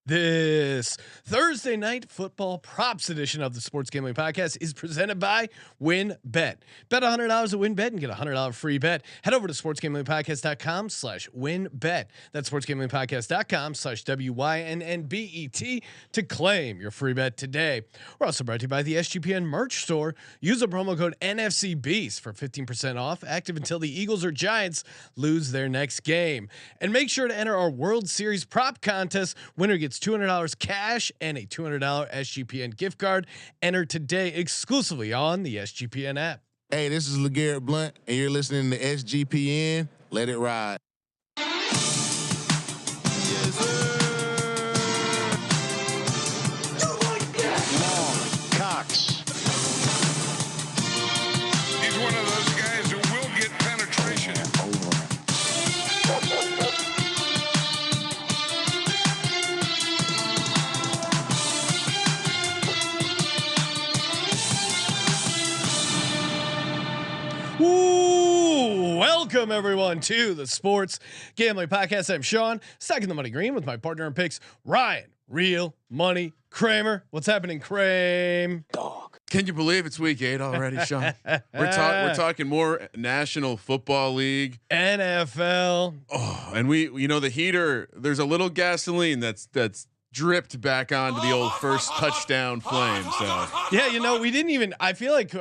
This Thursday night football props edition of the Sports Gambling Podcast is presented by WynnBET. Bet $100 at WynnBET and get a $100 free bet. Head over to sportsgamblingpodcast.com/WynnBET. That's sportsgamblingpodcast.com/WYNNBET to claim your free bet today. We're also brought to you by the SGPN merch store. Use the promo code NFCBeast for 15% off, active until the Eagles or Giants lose their next game. And make sure to enter our World Series prop contest. Winner gets $200 cash and a $200 SGPN gift card. Enter today exclusively on the SGPN app. Hey, this is LeGarrette Blunt, and you're listening to SGPN. Let it ride. Yes, sir. Long, Cox. He's one of those guys who will get penetration. Ooh, welcome everyone to the Sports Gambling Podcast. I'm Sean, stacking the money green with my partner in picks, Ryan, Real Money Kramer. What's happening, Kramer? Dog. Can you believe it's week 8 already, Sean? We're talking more National Football League, NFL. Oh, and the heater. There's a little gasoline that's dripped back onto the old first touchdown flame. So Yeah, we didn't even. I feel like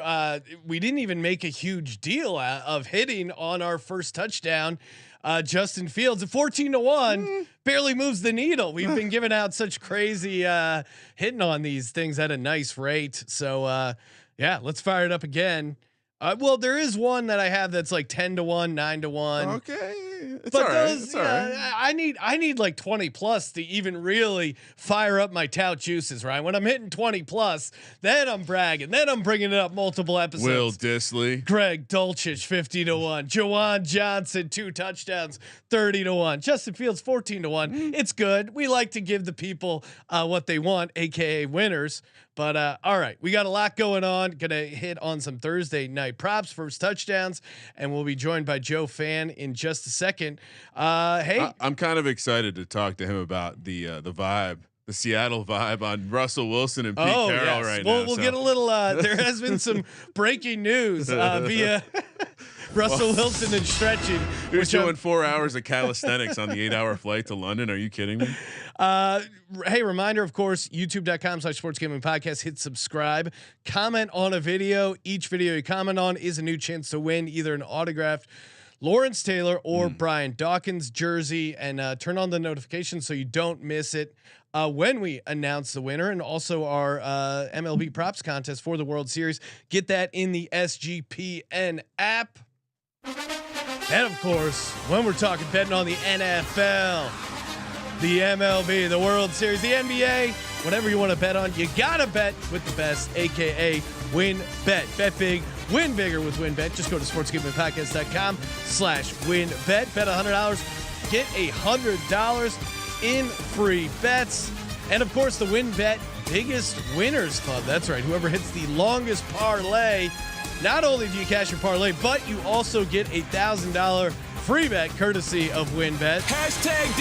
we didn't even make a huge deal of hitting on our first touchdown. Justin Fields at 14-1 barely moves the needle. We've been giving out such crazy hitting on these things at a nice rate. So yeah, let's fire it up again. Well, there is one that I have that's like 10-1, 9-1. okay, it's but all right. those, It's all right. I need like 20 plus to even really fire up my tout juices, right? When I'm hitting 20 plus, then I'm bragging. Then I'm bringing it up multiple episodes. Will Disley, Greg Dulcich 50-1, Jawan Johnson 2 touchdowns 30-1, Justin Fields 14-1. It's good. We like to give the people what they want, aka winners. But all right, we got a lot going on. Gonna hit on some Thursday night props, first touchdowns, and we'll be joined by Joe Fann in just a second. Hey, I'm kind of excited to talk to him about the vibe. The Seattle vibe on Russell Wilson and Pete Carroll right now. We'll get a little. There has been some breaking news via Russell Wilson and stretching. Who's doing 4 hours of calisthenics on the 8-hour flight to London? Are you kidding me? Hey, reminder, of course, youtube.com/sports gambling podcast. Hit subscribe, comment on a video. Each video you comment on is a new chance to win either an autographed Lawrence Taylor or Brian Dawkins jersey, and turn on the notifications so you don't miss it when we announce the winner, and also our MLB props contest for the World Series. Get that in the SGPN app. And of course, when we're talking betting on the NFL, the MLB, the World Series, the NBA, whatever you want to bet on, you gotta bet with the best, aka WynnBET. Bet big, win bigger with WynnBET. Just go to sportsgamblingpodcast.com/WynnBET. Bet $100, get $100 in free bets. And of course, the WynnBET Biggest Winners Club. That's right. Whoever hits the longest parlay, not only do you cash your parlay, but you also get $1,000 free bet courtesy of WynnBET.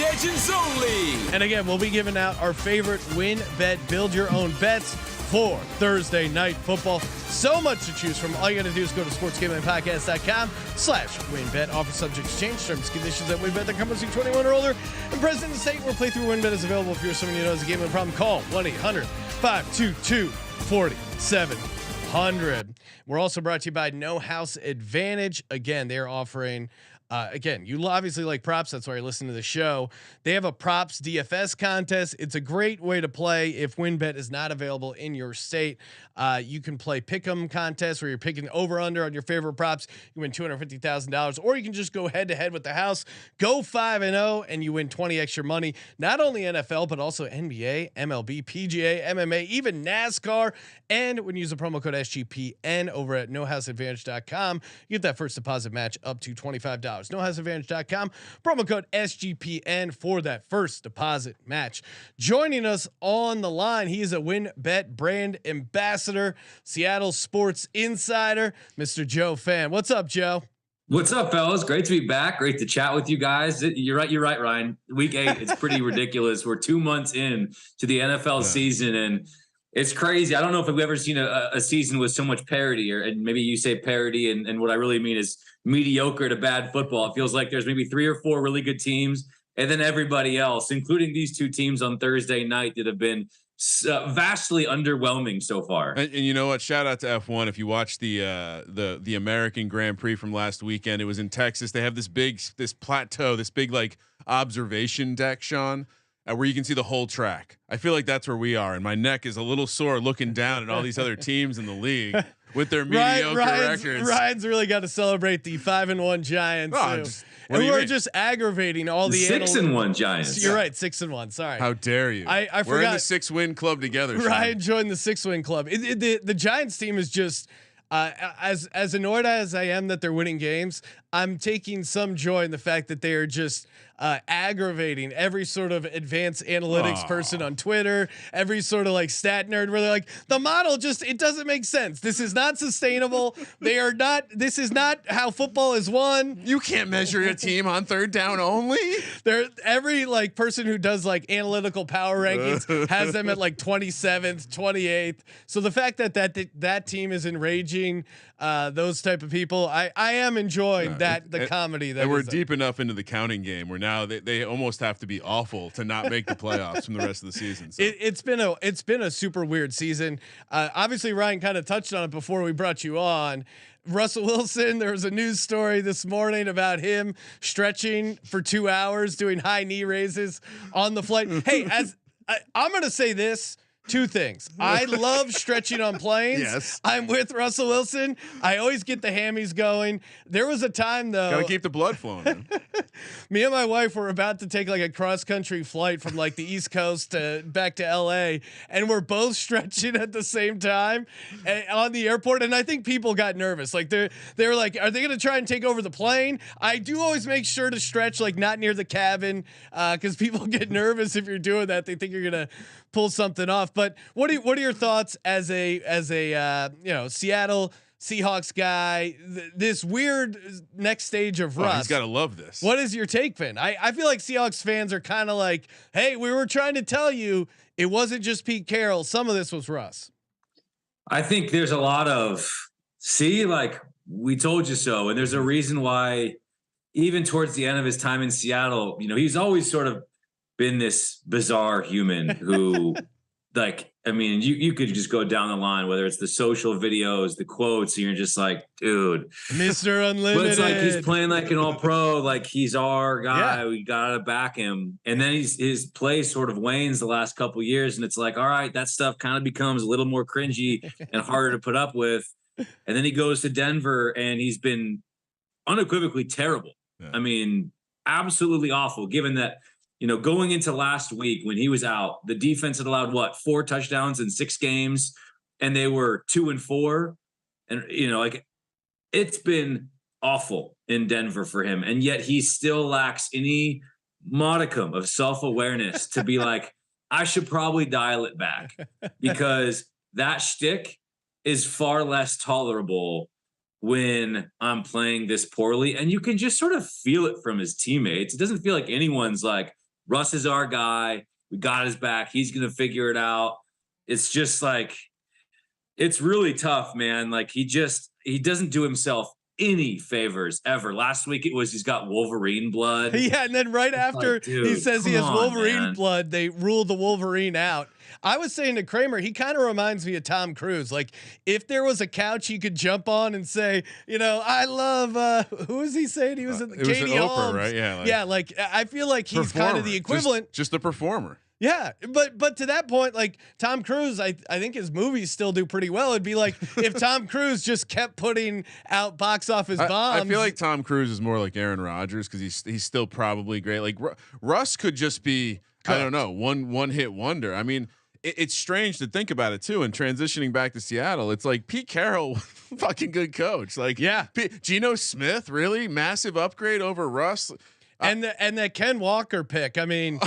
#Legends only. And again, we'll be giving out our favorite WynnBET build your own bets for Thursday night football. So much to choose from. All you got to do is go to sportsgamblingpodcast.com/WynnBET. Offer subject to change. Terms and conditions at WynnBET.com. 21 or older. And present in the state where playthrough WynnBET is available. If you're someone you know has a gambling problem, call 1-800-522-4700. We're also brought to you by No House Advantage. Again, they're offering. Again, you obviously like props. That's why you're listening to the show. They have a props DFS contest. It's a great way to play if WynnBET is not available in your state. You can play pick'em contests where you're picking over under on your favorite props. You win $250,000, or you can just go head to head with the house. Go 5-0 and you win 20 extra money. Not only NFL but also NBA, MLB, PGA, MMA, even NASCAR. And when you use the promo code SGPN over at nohouseadvantage.com, you get that first deposit match up to $25. nohouseadvantage.com, promo code SGPN for that first deposit match. Joining us on the line, he is a WynnBET brand ambassador, Seattle sports insider, Mr. Joe Fann. What's up, Joe? What's up, fellas? Great to be back. Great to chat with you guys. You're right, Ryan. Week 8, it's pretty ridiculous. We're 2 months in to the NFL season, and it's crazy. I don't know if we've ever seen a season with so much parity, and maybe you say parity, and what I really mean is mediocre to bad football. It feels like there's maybe 3 or 4 really good teams, and then everybody else, including these 2 teams on Thursday night that have been vastly underwhelming so far. And you know what? Shout out to F1. If you watch the American Grand Prix from last weekend, it was in Texas. They have this plateau, this big like observation deck, Sean, where you can see the whole track. I feel like that's where we are, and my neck is a little sore looking down at all these other teams in the league with their mediocre records. Ryan's really got to celebrate the 5-1 Giants. And we're just aggravating all the 6-1 Giants. You're right, 6-1. Sorry. How dare you? I forgot. We're in the 6-win club together. Ryan joined the 6-win club. The Giants team is just as annoyed as I am that they're winning games. I'm taking some joy in the fact that they are just aggravating every sort of advanced analytics person on Twitter, every sort of like stat nerd where they're like, the model it doesn't make sense. This is not sustainable. This is not how football is won. You can't measure a team on third down only. Every like person who does like analytical power rankings has them at like 27th, 28th. So the fact that team is enraging those type of people, I am enjoying the comedy. And we're deep enough into the counting game where now they almost have to be awful to not make the playoffs from the rest of the season. So. It's been a super weird season. Obviously, Ryan kind of touched on it before we brought you on. Russell Wilson, there was a news story this morning about him stretching for 2 hours, doing high knee raises on the flight. Hey, I'm going to say this. 2 things. I love stretching on planes. Yes. I'm with Russell Wilson. I always get the hammies going. There was a time though. Gotta keep the blood flowing. Me and my wife were about to take like a cross country flight from like the East Coast back to LA, and we're both stretching at the same time on the airport. And I think people got nervous. Like they were like, are they going to try and take over the plane? I do always make sure to stretch like not near the cabin because people get nervous if you're doing that. They think you're going to pull something off. But what are your thoughts as a Seattle Seahawks guy? This weird next stage of Russ. He's got to love this. What is your take, Finn? I feel like Seahawks fans are kind of like, hey, we were trying to tell you it wasn't just Pete Carroll. Some of this was Russ. I think there's a lot of like we told you so, and there's a reason why. Even towards the end of his time in Seattle, he's always sort of been this bizarre human who like, I mean, you could just go down the line, whether it's the social videos, the quotes, and you're just like, dude, Mr. Unlimited. But it's like he's playing like an all-pro, like he's our guy. Yeah. We gotta back him. And then his play sort of wanes the last couple of years, and it's like, all right, that stuff kind of becomes a little more cringy and harder to put up with. And then he goes to Denver, and he's been unequivocally terrible. Yeah. I mean, absolutely awful, given that. Going into last week when he was out, the defense had allowed 4 touchdowns in 6 games, and they were 2-4. And, like it's been awful in Denver for him. And yet he still lacks any modicum of self-awareness to be like, I should probably dial it back because that shtick is far less tolerable when I'm playing this poorly. And you can just sort of feel it from his teammates. It doesn't feel like anyone's like, Russ is our guy. We got his back. He's going to figure it out. It's just like, it's really tough, man. Like he doesn't do himself any favors ever. Last week it was, he's got Wolverine blood. Yeah. And then right after he says he has Wolverine blood, they rule the Wolverine out. I was saying to Kramer, he kind of reminds me of Tom Cruise. Like if there was a couch he could jump on and say, I love, who was he saying? He was at Katie Holmes, right? Yeah. Like I feel like he's kind of the equivalent. Just the performer. Yeah, but to that point, like Tom Cruise, I think his movies still do pretty well. It'd be like if Tom Cruise just kept putting out box office bombs. I feel like Tom Cruise is more like Aaron Rodgers because he's still probably great. Like Russ could just be, I don't know, one hit wonder. I mean, it's strange to think about it too. And transitioning back to Seattle, it's like Pete Carroll, fucking good coach. Like Geno Smith, really massive upgrade over Russ. And that Ken Walker pick. I mean,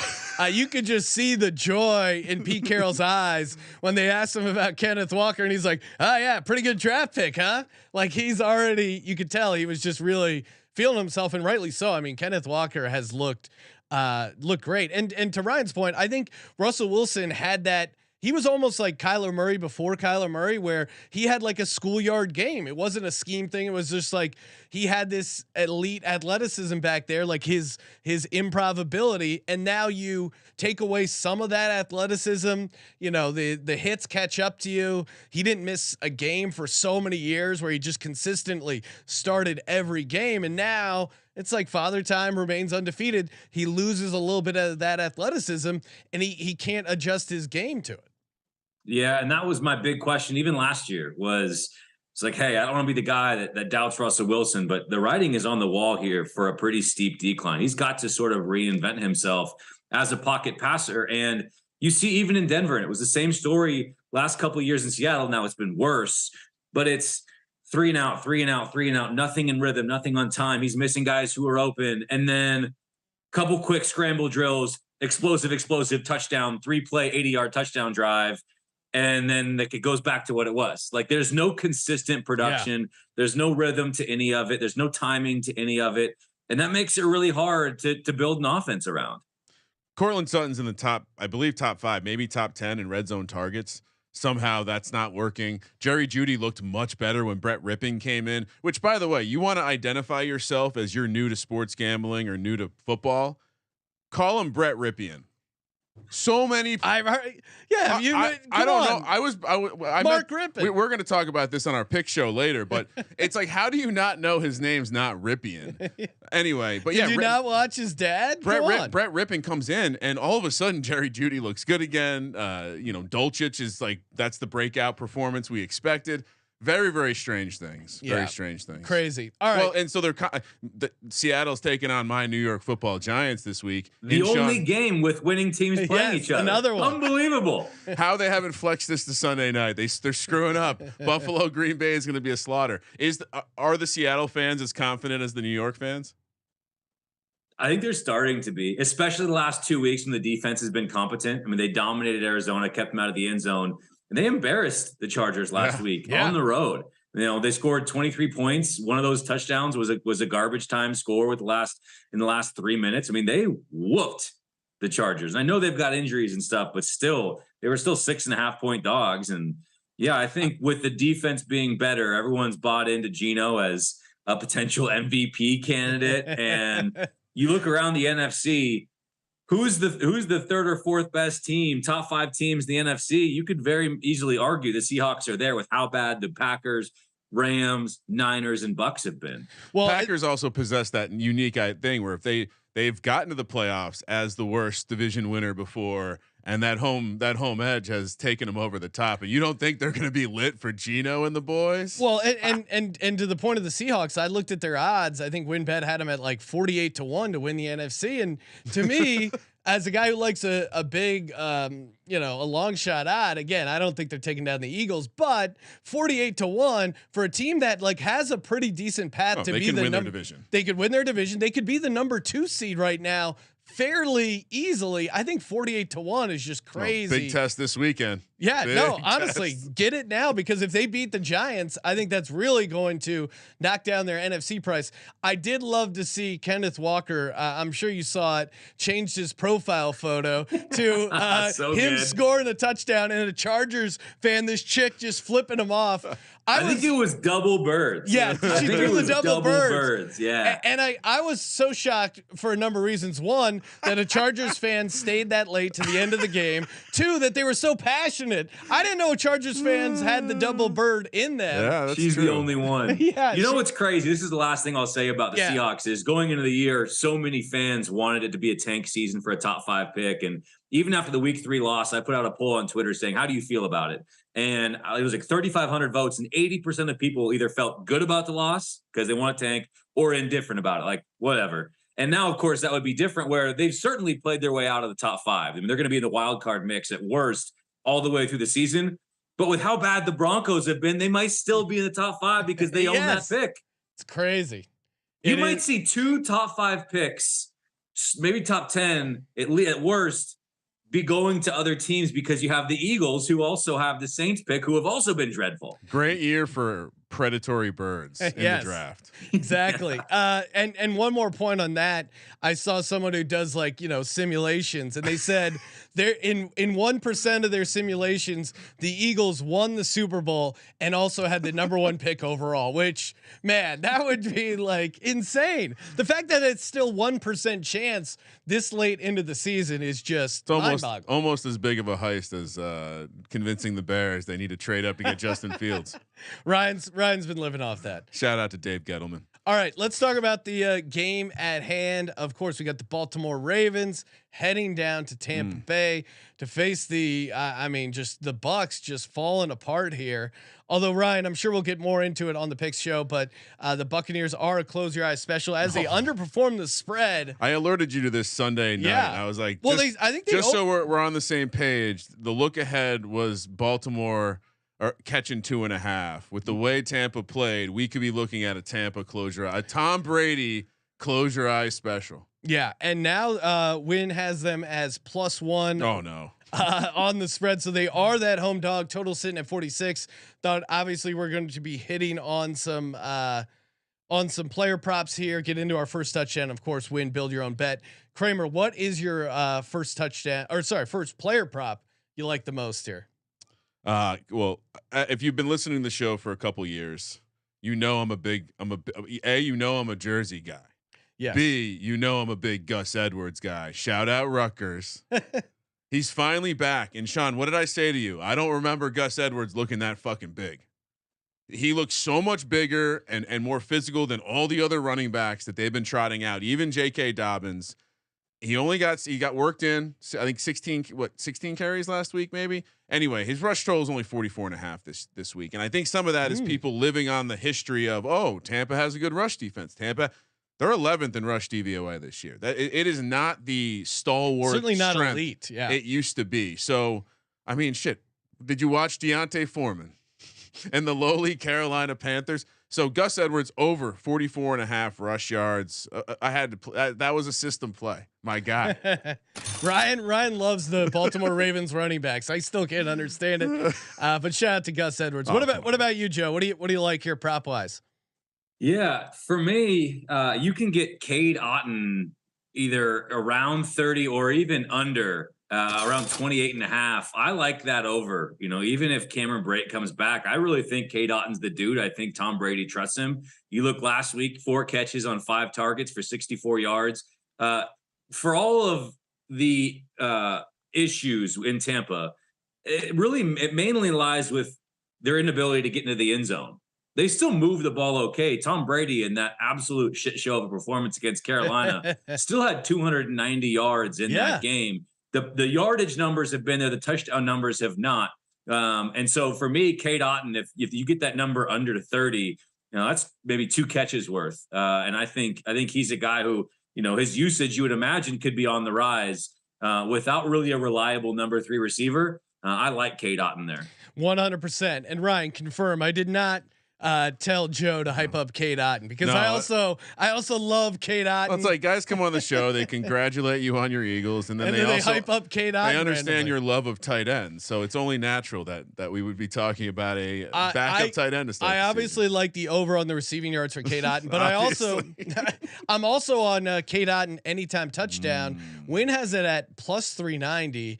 You could just see the joy in Pete Carroll's eyes when they asked him about Kenneth Walker, and he's like, "Oh yeah, pretty good draft pick, huh?" Like he's already, you could tell he was just really feeling himself, and rightly so. I mean, Kenneth Walker has looked great, and to Ryan's point, I think Russell Wilson had that. He was almost like Kyler Murray before Kyler Murray, where he had like a schoolyard game. It wasn't a scheme thing. It was just like he had this elite athleticism back there, like his improv ability. And now you take away some of that athleticism. You know, the hits catch up to you. He didn't miss a game for so many years, where he just consistently started every game. And now it's like Father Time remains undefeated. He loses a little bit of that athleticism, and he can't adjust his game to it. Yeah, and that was my big question. Even last year was, it's like, hey, I don't want to be the guy that doubts Russell Wilson, but the writing is on the wall here for a pretty steep decline. He's got to sort of reinvent himself as a pocket passer. And you see, even in Denver, and it was the same story last couple of years in Seattle. Now it's been worse, but it's 3 and out, 3 and out, 3 and out, nothing in rhythm, nothing on time. He's missing guys who are open. And then couple quick scramble drills, explosive touchdown, 3-play, 80-yard touchdown drive. And then it goes back to what it was. Like there's no consistent production. Yeah. There's no rhythm to any of it. There's no timing to any of it. And that makes it really hard to build an offense around. Cortland Sutton's in the top, I believe top 5, maybe top 10 in red zone targets. Somehow that's not working. Jerry Jeudy looked much better when Brett Rippon came in, which, by the way, you want to identify yourself as you're new to sports gambling or new to football, call him Brett Ripien. So many. I've heard. Yeah. I don't know. I Mark Rippon. We're going to talk about this on our pick show later, but it's like, how do you not know his name's not Ripien? Anyway, but Did you not watch his dad? Brett Rippon comes in, and all of a sudden Jerry Jeudy looks good again. Dolchich is like, that's the breakout performance we expected. Very, very strange things. Yeah. Very strange things. Crazy. All right. Well, and so Seattle's taking on my New York Football Giants this week. The only game with winning teams playing each other. Another one. Unbelievable. How they haven't flexed this to Sunday night. They're screwing up. Buffalo Green Bay is going to be a slaughter. Are the Seattle fans as confident as the New York fans? I think they're starting to be, especially the last 2 weeks when the defense has been competent. I mean, they dominated Arizona, kept them out of the end zone. And they embarrassed the Chargers last week on the road. You know, they scored 23 points. One of those touchdowns was a garbage time score in the last 3 minutes. I mean, they whooped the Chargers. And I know they've got injuries and stuff, but still, they were still 6.5-point dogs. And yeah, I think with the defense being better, everyone's bought into Geno as a potential MVP candidate. And you look around the NFC. Who's the third or fourth best team, top 5 teams in the NFC? You could very easily argue the Seahawks are there with how bad the Packers, Rams, Niners, and Bucks have been. Well, Packers also possess that unique thing where if they've gotten to the playoffs as the worst division winner before, and that home edge has taken them over the top, and you don't think they're going to be lit for Geno and the boys? Well, and to the point of the Seahawks, I looked at their odds. I think WynnBET had them at like 48-1 to win the NFC, and to me, as a guy who likes a big, a long shot odd, again, I don't think they're taking down the Eagles, but 48-1 for a team that like has a pretty decent path to be the number. They could win their division. They could be the number 2 seed right now fairly easily. I think 48-1 is just crazy. Big test this weekend. Yeah, no, honestly, get it now, because if they beat the Giants, I think that's really going to knock down their NFC price. I did love to see Kenneth Walker. I'm sure you saw it. Changed his profile photo to him scoring a touchdown, and a Chargers fan, this chick just flipping him off. I think it was double birds. Yeah, she threw the double birds. Yeah, and I was so shocked for a number of reasons. One, that a Chargers fan stayed that late to the end of the game. Two, that they were so passionate. I didn't know Chargers fans had the double bird in them. Yeah, that's She's true. the only one. Yeah, you know what's crazy? This is the last thing I'll say about the Seahawks is going into the year, so many fans wanted it to be a tank season for a top 5 pick. And even after the week 3 loss, I put out a poll on Twitter saying, how do you feel about it? And it was like 3,500 votes, and 80% of people either felt good about the loss because they want to tank, or indifferent about it, like whatever. And now, of course, that would be different, where they've certainly played their way out of the top 5. I mean, they're going to be in the wild card mix at worst all the way through the season. But with how bad the Broncos have been, they might still be in the top 5 because they own that pick. It's crazy. You might see 2 top 5 picks maybe top 10 at worst, be going to other teams because you have the Eagles who also have the Saints pick who have also been dreadful. Great year for predatory birds in the draft. Exactly. And one more point on that. I saw someone who does like, simulations, and they said they're in 1% of their simulations, the Eagles won the Super Bowl and also had the number 1 pick overall, which, man, that would be like insane. The fact that it's still 1% chance this late into the season is just almost as big of a heist as convincing the Bears they need to trade up to get Justin Fields. Ryan's been living off that. Shout out to Dave Gettleman. All right, let's talk about the game at hand. Of course, we got the Baltimore Ravens heading down to Tampa Bay to face just the Bucs just falling apart here. Although, Ryan, I'm sure we'll get more into it on the picks show, but the Buccaneers are a close your eyes special as they underperform the spread. I alerted you to this Sunday night. Yeah. I was like, well, I think so we're on the same page. The look ahead was Baltimore catching 2.5. With the way Tampa played, we could be looking at a Tampa a Tom Brady close your eyes special. Yeah, and now Wynn has them as +1. Oh no. On the spread, so they are that home dog. Total sitting at 46. Thought obviously we're going to be hitting on some player props here. Get into our first touchdown, of course. Win, build your own bet. Kramer, what is your first player prop you like the most here? Well, if you've been listening to the show for a couple years, I'm a Jersey guy. Yes. B, I'm a big Gus Edwards guy. Shout out Rutgers. He's finally back. And Sean, what did I say to you? I don't remember Gus Edwards looking that fucking big. He looks so much bigger and more physical than all the other running backs that they've been trotting out. Even J.K. Dobbins. He got worked in. I think 16 carries last week, maybe. Anyway, his rush total is only 44.5 this week. And I think some of that is people living on the history of, Tampa has a good rush defense. Tampa, they're 11th in rush DVOA this year. That it is not the stalwart, certainly not elite. Yeah, it used to be. So, I mean, shit. Did you watch Deontay Foreman and the lowly Carolina Panthers? So Gus Edwards over 44.5 rush yards. I had to that was a system play. My guy. Ryan loves the Baltimore Ravens running backs. I still can't understand it. But shout out to Gus Edwards. What about you, Joe? What do you like here prop wise? Yeah, for me, you can get Cade Otton either around 30 or even under around 28.5. I like that over, even if Cameron Brate comes back, I really think Cade Otton's the dude. I think Tom Brady trusts him. You look last week, 4 catches on 5 targets for 64 yards. For all of the issues in Tampa, it mainly lies with their inability to get into the end zone. They still move the ball okay. Tom Brady in that absolute shit show of a performance against Carolina still had 290 yards in that game. The yardage numbers have been there. The touchdown numbers have not. And so for me, Cade Otton, if you get that number under to 30, that's maybe 2 catches worth. And I think he's a guy who, his usage, you would imagine, could be on the rise without really a reliable number 3 receiver. I like Cade Otton there. 100%. And Ryan, confirm, I did not tell Joe to hype up Cade Otton because I also love Cade Otton. Well, it's like guys come on the show, they congratulate you on your Eagles, and then they also hype up Cade Otton. They understand randomly. your love of tight ends, so it's only natural that we would be talking about a backup tight end. I obviously like the over on the receiving yards for Cade Otton, but I'm also on Cade Otton anytime touchdown. Wynn has it at +390.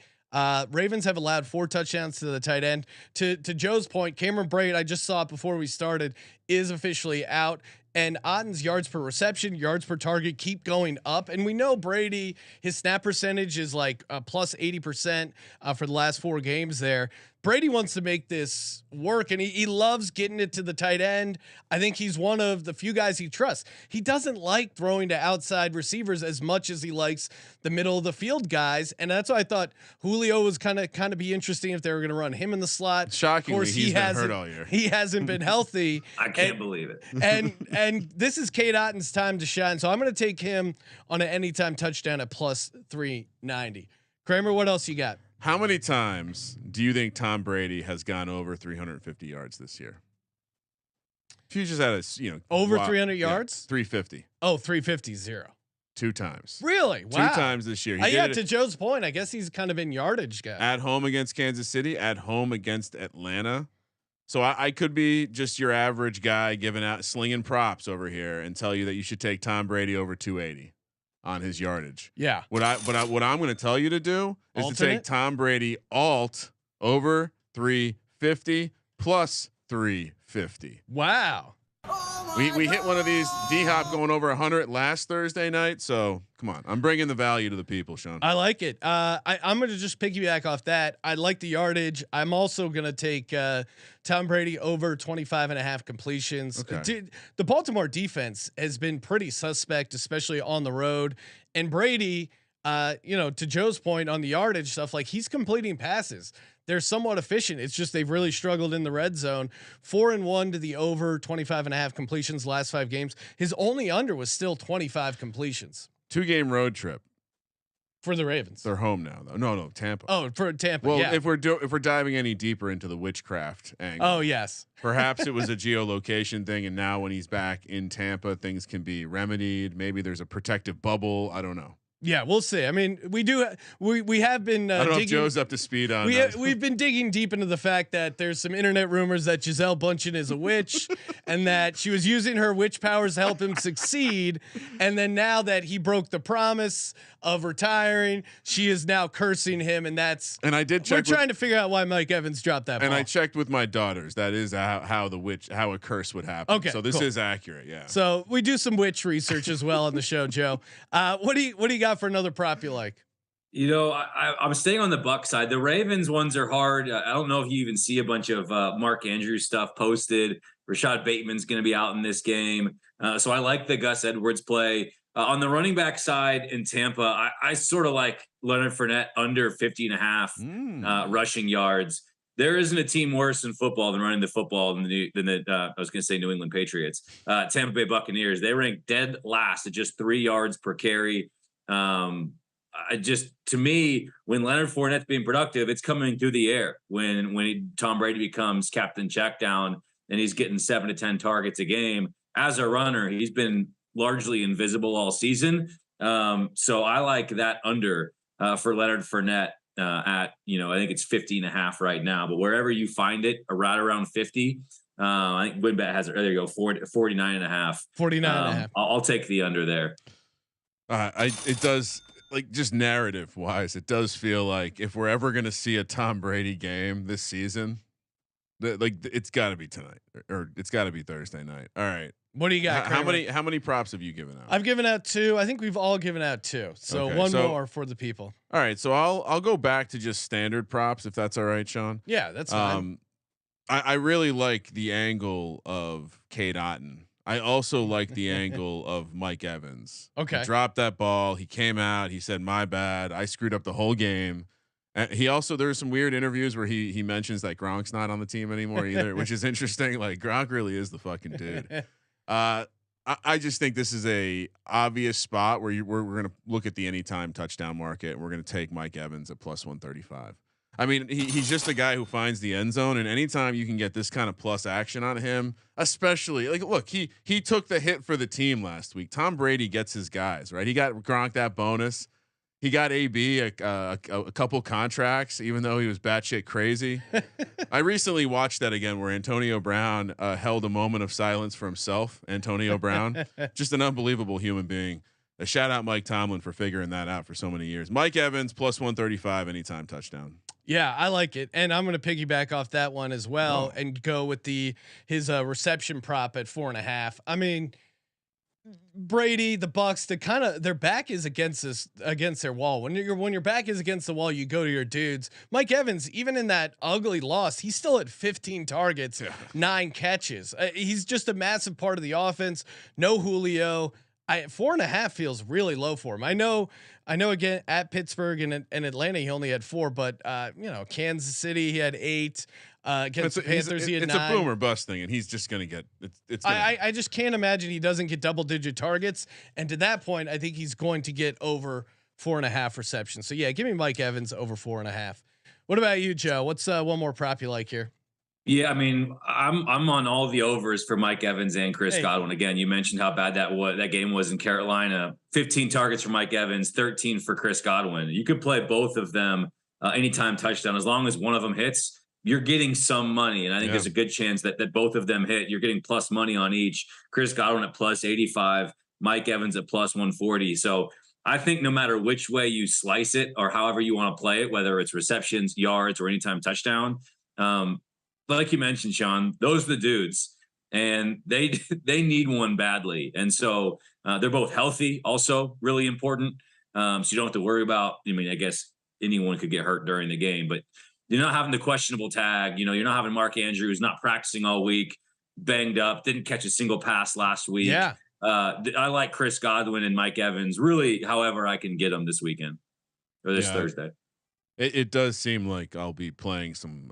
Ravens have allowed 4 touchdowns to the tight end. To Joe's point, Cameron Brate, I just saw it before we started, is officially out. And Otton's yards per reception, yards per target keep going up. And we know Brady, his snap percentage is like +80% for the last 4 games there. Brady wants to make this work, and he loves getting it to the tight end. I think he's one of the few guys he trusts. He doesn't like throwing to outside receivers as much as he likes the middle of the field guys, and that's why I thought Julio was kind of be interesting if they were going to run him in the slot. Shockingly, of course, he's been hurt all year. He hasn't been healthy. I can't believe it. And this is Cade Otton's time to shine, so I'm going to take him on an anytime touchdown at +390. Kramer, what else you got? How many times do you think Tom Brady has gone over 350 yards this year? If you just had over 300 yards, 350. Oh, 350 0. 2 times. Really? Wow. 2 times this year. Yeah, to Joe's point, I guess he's kind of in yardage guy. At home against Kansas City, at home against Atlanta. So I could be just your average guy giving out slinging props over here and tell you that you should take Tom Brady over 280 on his yardage. Yeah. What I'm going to tell you to do is to take Tom Brady alt over 350 plus 350. Wow. We hit one of these D-Hop going over 100 last Thursday night. So come on, I'm bringing the value to the people, Sean. I like it. I'm going to just piggyback off that. I like the yardage. I'm also going to take Tom Brady over 25.5 completions. Okay. Dude, the Baltimore defense has been pretty suspect, especially on the road. And Brady, to Joe's point on the yardage stuff, like he's completing passes. They're somewhat efficient. It's just they've really struggled in the red zone. 4-1 to the over 25.5 completions last 5 games. His only under was still 25 completions. 2-game road trip for the Ravens. They're home now, though. No, Tampa. Oh, for Tampa. Well, yeah. if we're diving any deeper into the witchcraft angle. Oh yes. Perhaps it was a geolocation thing, and now when he's back in Tampa, things can be remedied. Maybe there's a protective bubble. I don't know. Yeah, we'll see. I mean, we have been. I don't know if Joe's up to speed on. We've been digging deep into the fact that there's some internet rumors that Gisele Bundchen is a witch, and that she was using her witch powers to help him succeed. And then now that he broke the promise of retiring, she is now cursing him, and that's. And I did check. We're trying to figure out why Mike Evans dropped that. And ball. I checked with my daughters. That is how a curse would happen. Okay, so this cool. is accurate. Yeah. So we do some witch research as well on the show, Joe. What do you got for another prop you like? I'm staying on the Buck side. The Ravens ones are hard. I don't know if you even see a bunch of Mark Andrews stuff posted. Rashad Bateman's going to be out in this game. So I like the Gus Edwards play. On the running back side in Tampa, I sort of like Leonard Fournette under 50.5 rushing yards. There isn't a team worse in football than running the football than the I was going to say New England Patriots. Tampa Bay Buccaneers, they rank dead last at just 3 yards per carry. To me, when Leonard Fournette's being productive, it's coming through the air. When Tom Brady becomes captain check down and he's getting 7 to 10 targets a game as a runner, he's been largely invisible all season. So I like that under for Leonard Fournette at, I think it's 50.5 right now, but wherever you find it, right around 50, I think WynnBET has it. There you go. 49.5. 49.5. I'll take the under there. It does, like, just narrative wise, it does feel like if we're ever going to see a Tom Brady game this season, it's got to be tonight or it's got to be Thursday night. All right. What do you got? How many props have you given out? I've given out 2. I think we've all given out 2. So okay, one more for the people. All right. So I'll go back to just standard props if that's all right, Sean. Yeah, that's fine. I really like the angle of Cade Otton. I also like the angle of Mike Evans. Okay. He dropped that ball. He came out. He said, "My bad. I screwed up the whole game." And there's some weird interviews where he mentions that Gronk's not on the team anymore either, which is interesting. Like, Gronk really is the fucking dude. I just think this is a obvious spot where we're going to look at the anytime touchdown market. And we're going to take Mike Evans at plus 135. I mean, he's just a guy who finds the end zone, and anytime you can get this kind of plus action on him, especially like, look, he took the hit for the team last week. Tom Brady gets his guys, right? He got Gronk that bonus. He got AB a couple contracts, even though he was batshit crazy. I recently watched that again, where Antonio Brown held a moment of silence for himself. Antonio Brown, just an unbelievable human being. A shout out Mike Tomlin for figuring that out for so many years. Mike Evans plus 135 anytime touchdown. Yeah, I like it, and I'm going to piggyback off that one as well and go with his reception prop at 4.5. I mean, Brady, the Bucks, their back is against their wall. When your back is against the wall, you go to your dudes. Mike Evans, even in that ugly loss, he's still at 15 targets, 9 catches. He's just a massive part of the offense. No Julio. 4.5 feels really low for him. I know again at Pittsburgh and Atlanta, he only had 4, but Kansas City, he had 8. Against the Panthers, he had 9. It's a boomer bust thing, and he's just going to get it's. I just can't imagine he doesn't get double-digit targets, and to that point, I think he's going to get over 4.5 receptions. So yeah, give me Mike Evans over 4.5. What about you, Joe? What's one more prop you like here? Yeah, I mean, I'm on all the overs for Mike Evans and Chris Godwin. Again, you mentioned how bad that game was in Carolina. 15 targets for Mike Evans, 13 for Chris Godwin. You could play both of them anytime touchdown. As long as one of them hits, you're getting some money. And I think there's a good chance that both of them hit. You're getting plus money on each. Chris Godwin at plus 85, Mike Evans at plus 140. So I think no matter which way you slice it or however you want to play it, whether it's receptions, yards, or anytime touchdown, like you mentioned, Sean, those are the dudes, and they need one badly. And so they're both healthy, also really important. So you don't have to worry about. I mean, I guess anyone could get hurt during the game, but you're not having the questionable tag. You're not having Mark Andrews not practicing all week, banged up, didn't catch a single pass last week. Yeah. I like Chris Godwin and Mike Evans really, however I can get them this weekend or this Thursday. It does seem like I'll be playing some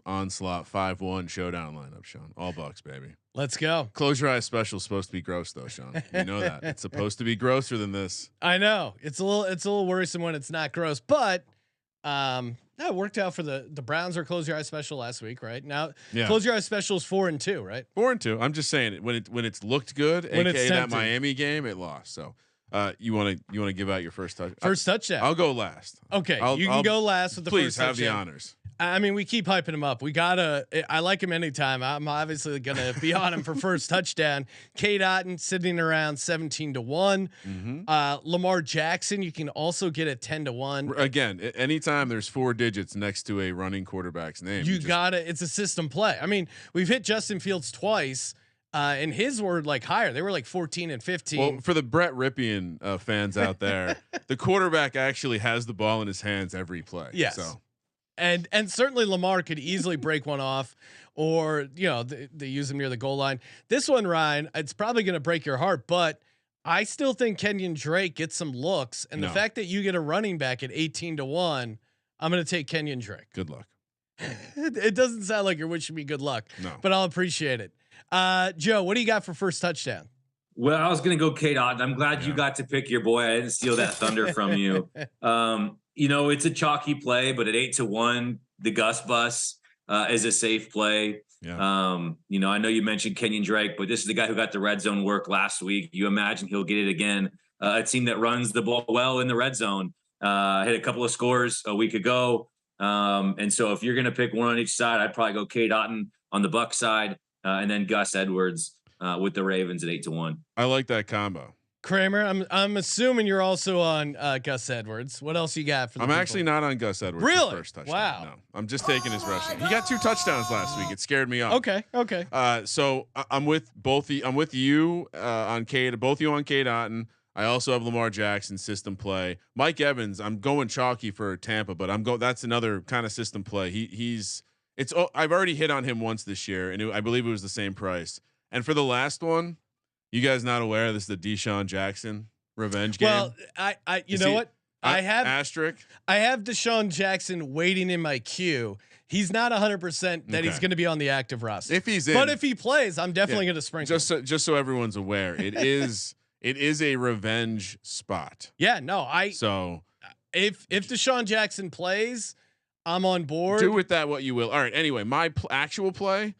onslaught 5-1 showdown lineup, Sean. All Bucks, baby. Let's go. Close your eyes special is supposed to be gross though, Sean. You know that. It's supposed to be grosser than this. I know. It's a little worrisome when it's not gross, but that worked out for the Browns. Or close your eyes special last week, right? Now close your eyes special is 4-2, right? 4-2. I'm just saying it when it's looked good, aka that Miami game, it lost. So you want to give out your first touch? Touchdown. I'll go last. Okay, you can go last with the please first have touchdown. the honors. I mean, we keep hyping him up. I like him anytime. I'm obviously gonna be on him for first touchdown. Cade Otton sitting around 17-1. Lamar Jackson, you can also get at 10-1. Again, anytime there's 4 digits next to a running quarterback's name, it's a system play. I mean, we've hit Justin Fields twice. And his were like higher. They were like 14 and 15. Well, for the Brett Ripien fans out there, the quarterback actually has the ball in his hands every play. Yes. So. And certainly Lamar could easily break one off, or they use him near the goal line. This one, Ryan, it's probably going to break your heart, but I still think Kenyan Drake gets some looks, and the fact that you get a running back at 18-1, I'm going to take Kenyan Drake. Good luck. It doesn't sound like you're wishing me good luck, but I'll appreciate it. Joe, what do you got for first touchdown? Well, I was going to go Cade Otton. I'm glad you got to pick your boy. I didn't steal that thunder from you. It's a chalky play, but at 8-1, the Gus bus is a safe play. Yeah. I know you mentioned Kenyan Drake, but this is the guy who got the red zone work last week. You imagine he'll get it again. A team that runs the ball well in the red zone, hit a couple of scores a week ago. And so if you're going to pick one on each side, I'd probably go Cade Otton on the Buck side, and then Gus Edwards with the Ravens at 8-1. I like that combo. Kramer, I'm assuming you're also on Gus Edwards. What else you got for? I'm actually not on Gus Edwards. Really? For first touchdown. Wow. No, I'm just taking his rushing. He got 2 touchdowns last week. It scared me off. Okay. So I'm with I'm with you on Cade. Both of you on Cade Otton. I also have Lamar Jackson system play. Mike Evans. I'm going chalky for Tampa, but that's another kind of system play. I've already hit on him once this year, and I believe it was the same price. And for the last one, you guys not aware this is the Deshaun Jackson revenge game? Well, I have asterisk. I have Deshaun Jackson waiting in my queue. He's not 100% that he's going to be on the active roster. If he's in, but if he plays, I'm definitely going to sprinkle. Just so everyone's aware, it is a revenge spot. Yeah, no, if Deshaun Jackson plays, I'm on board. Do with that what you will. All right. Anyway, my actual play.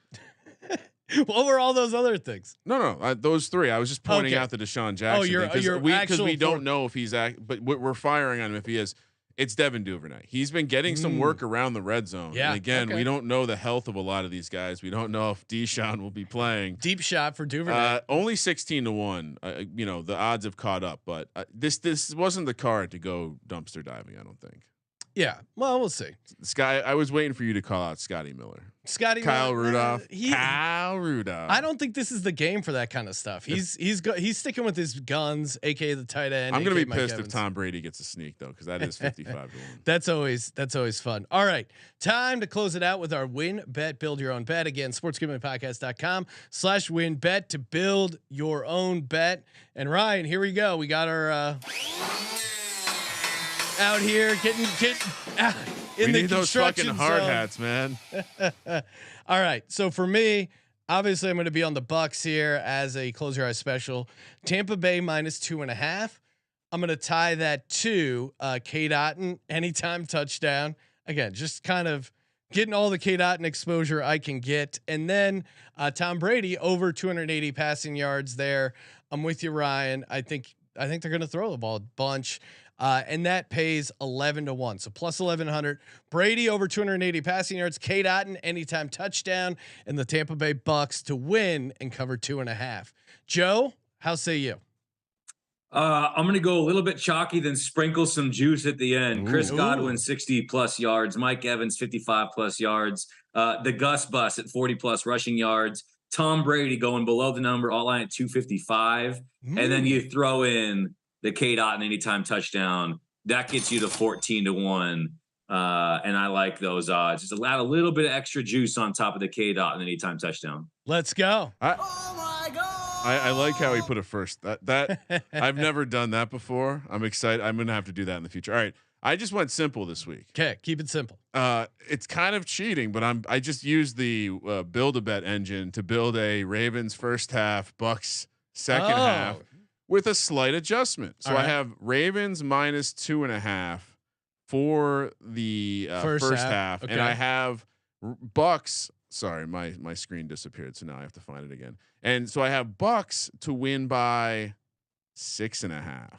What were all those other things? No, those 3. I was just pointing out the Deshaun Jackson because we don't know if he's but we're firing on him if he is. It's Devin Duvernay. He's been getting some work around the red zone. Yeah. And again, we don't know the health of a lot of these guys. We don't know if Deshaun will be playing. Deep shot for Duvernay. Only 16-1. The odds have caught up, but this wasn't the card to go dumpster diving. I don't think. Yeah, well, we'll see. I was waiting for you to call out Scotty Miller. Kyle Rudolph. Kyle Rudolph. I don't think this is the game for that kind of stuff. He's sticking with his guns, aka the tight end. I'm gonna be pissed if Tom Brady gets a sneak though, because that is 55-1. That's always fun. All right, time to close it out with our WynnBET Build Your Own Bet. Again, sportsgamblingpodcast.com/WynnBET to build your own bet. And Ryan, here we go. We got our out here getting out in the those fucking hard zone. hats, man. All right, so for me, obviously I'm going to be on the Bucks here as a close your eyes special. Tampa Bay -2.5. I'm going to tie that to Cade Otton anytime touchdown. Again, just kind of getting all the Cade Otton exposure I can get. And then Tom Brady over 280 passing yards there. I'm with you, Ryan. I think they're going to throw the ball a bunch. And that pays 11-1. So plus 1100. Brady over 280 passing yards. Cade Otton anytime touchdown, and the Tampa Bay Bucks to win and cover 2.5. Joe, how say you? I'm going to go a little bit chalky, then sprinkle some juice at the end. Chris Godwin, 60+ yards. Mike Evans, 55+ yards. The Gus bus at 40+ rushing yards. Tom Brady going below the number, all line at 255. And then you throw in the Cade Otton anytime touchdown. That gets you to 14-1. And I like those odds. Just add a little bit of extra juice on top of the Cade Otton anytime touchdown. Let's go. Oh my God. I like how he put it first. That I've never done that before. I'm excited. I'm gonna have to do that in the future. All right. I just went simple this week. Okay, keep it simple. It's kind of cheating, but I just used the Build-A-Bet engine to build a Ravens first half, Bucks second half with a slight adjustment. So I have Ravens minus 2.5 for the first half, okay. and I have Bucks. Sorry, my screen disappeared, so now I have to find it again. And so I have Bucks to win by 6.5.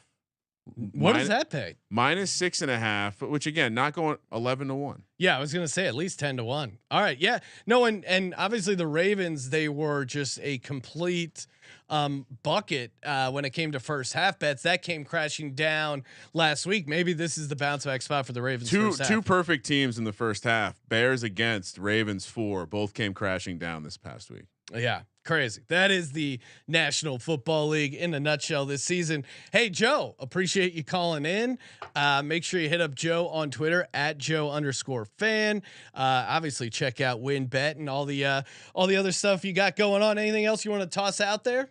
What does that pay? Minus 6.5, which again, not going 11-1. Yeah, I was gonna say at least 10-1. All right, yeah, no, and obviously the Ravens, they were just a complete bucket when it came to first half bets. That came crashing down last week. Maybe this is the bounce back spot for the Ravens. Two perfect teams in the first half. Bears against Ravens 4 both came crashing down this past week. Yeah, crazy. That is the National Football League in a nutshell this season. Hey, Joe, appreciate you calling in. Make sure you hit up Joe on Twitter at Joe_fan. Obviously, check out WynnBET and all the other stuff you got going on. Anything else you want to toss out there?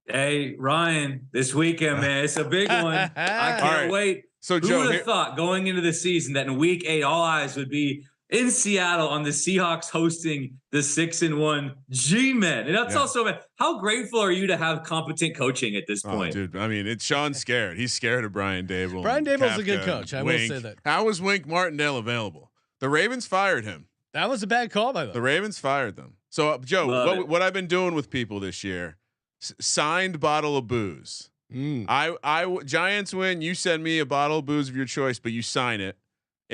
Hey, Ryan, this weekend, man, it's a big one. I can't wait. So, who Joe, would have thought going into the season that in week 8, all eyes would be in Seattle on the Seahawks hosting the 6-1 G-Men. And that's also, man, how grateful are you to have competent coaching at this point? Dude, I mean, it's Sean's scared. He's scared of Brian Dable. Brian Dable's a good coach. I will say that. How was Wink Martindale available? The Ravens fired him. That was a bad call by them. The Ravens fired them. So, Joe, what I've been doing with people this year, signed bottle of booze. I Giants win, you send me a bottle of booze of your choice, but you sign it.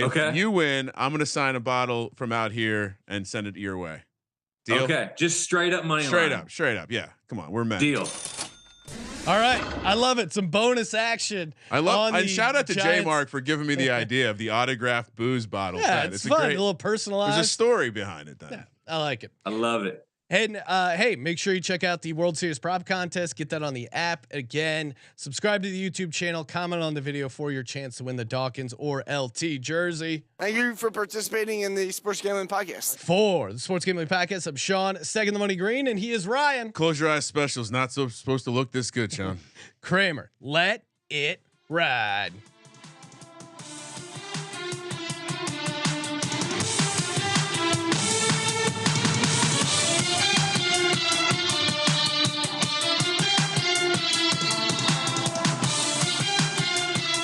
If you win, I'm going to sign a bottle from out here and send it your way. Deal? Okay. Just straight up money line. Straight up. Yeah. Come on. We're men. Deal. All right. I love it. Some bonus action. And shout out to J Mark for giving me the idea of the autographed booze bottle. Yeah, it's fun. A little personalized. There's a story behind it then. Yeah, I like it. I love it. And hey, make sure you check out the World Series prop contest. Get that on the app. Again, subscribe to the YouTube channel, comment on the video for your chance to win the Dawkins or LT jersey. Thank you for participating in the Sports Gambling Podcast. For the Sports Gambling Podcast, I'm Sean, second the money green, and he is Ryan. Close your eyes specials. Not so supposed to look this good, Sean. Kramer, let it ride.